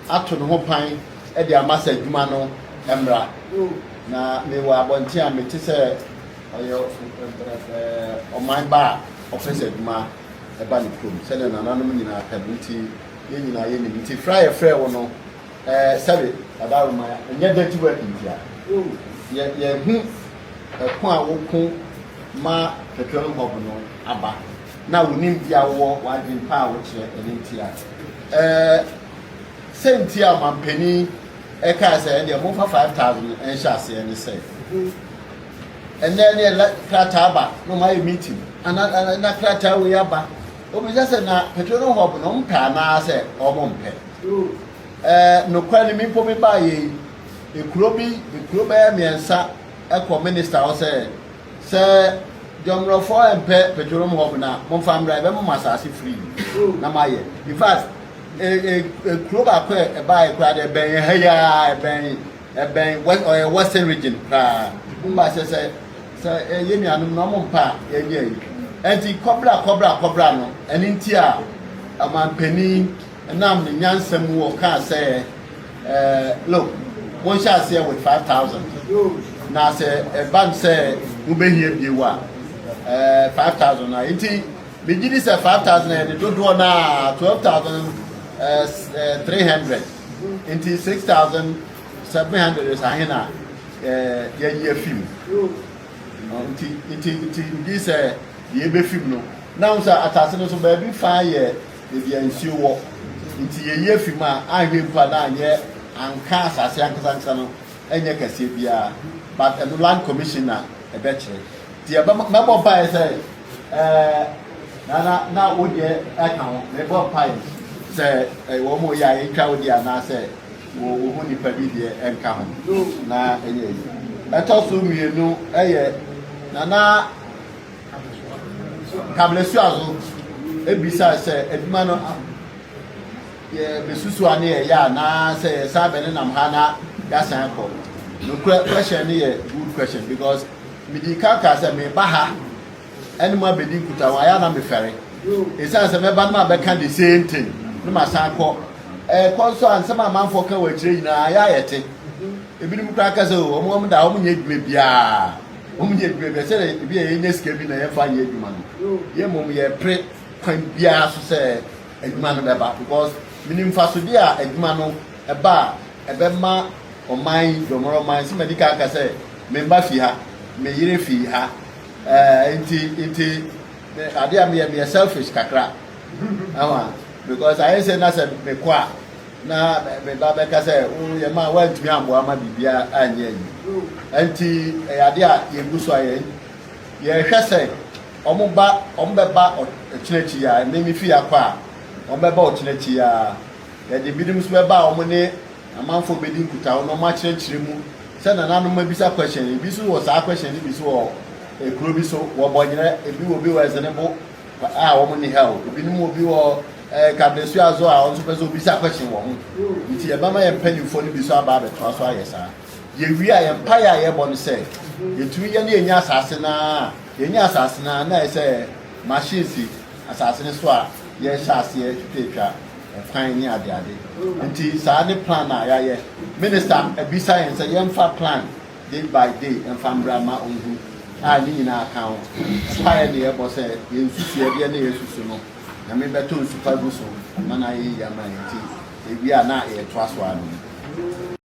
ato no ho pan e de amasa adwuma no emra na me wa abonte a meti se oyo oman ba office adwuma e ba ni prom se na nanom nyina kabinti ye nyina ye ni nti fryer wo no sabe adaru ma nya dirty work ntia ye hu ko a wo ko ma Petroleum Hub no aba na wonim bia wo wadin pa wo kire entia senti a mampani e ka say e mo fa 5000 en shase en say and then e krata aba no my meeting na krata we aba o bi say na Petroleum Hub no mpa na say o mo mpe no kwani mi po mi ba ye e kuro ba miensa e ko minister o say Jomro for mpe Petroleum Hub na mo fa mra be mo masase free na maye in fact kuro ba ko e ba e kura de ben heya e ben western region ka mba say ye nuanum no mo mpa ye ye enti kobra no eni nti a amampani nam ne nyansam wo ka say look one shall say with 5,000 na say a bank say ubehie biewa 5,000 na enti begini say 5,000 and do na 12,300 enti 6,700 is ahina ye film enti this ye be film no now say atase no so ba bi fa ye bia nsuo wo enti ye film a ahwe mpa na anye anka asase ankasanka no enye kase bia but the land commissioner e be chere ti e ba bo pa say na wo de aka ho me bo pa say wo mo ya e twa wo de ana say wo ho nipa bi de enka ho na enye yi eto so mienu eye na kablesu azo ebisa say eduma no ye besusu ane ya na say sabe ne nam ha na ya san ko no question is a good question because medical say me baha any more bedi kuta wa ya na me fere e say me ba na be can the same thing no ma san ko konso ansema amanfo ka wa kire nyina ya yete ebinim kra ka say o mo da o mo nya dwuma bia o mo nya dwuma bia say e bia ye nya sika bi na ye fa ye dwuma no ye mom ye pre kwan bia so say adwuma no be ba because minim fa so dia adwuma no e ba e be ma o mai domoro mai si medical ka say member fi ha me yire fi ha enti ade am ye selfish kakra ama because I say na say me kwa na me ba be ka say o ye ma wa ntumi ambo ama bibia anye yi enti ade a ye guso aye ye hwe say omba o chinechi ya me mi fi akwa omba o chinechi ya ye de bidim so be ba omo ne amanfo bedi nkuta no ma chire mu se na nanu ma bisa question bi so wo sa question bi so wo ekuro bi so wo bonyere ebi wo bi wo ezenebo wo mo ni hell ebi ni mo bi wo kablesu azo a on so peso bisa question wo nti e ba ma ye mpanifo ni bi so aba be to so ayesa ye wi a ye mpa ya ye bon se ye tu ye na enya asase na na e se machines asase ni so a ye sha ase ye twetwa fine ni ade nti sa ne plan na ya ye minister ebisa yen say ye mfa plan day by day and famra ma onhu a ni nyina account fire ne ye bo say ye nsusu e bia na ye susu no na me beto nsupa gu so mana ye ya ma nti e bia na ye to aso anu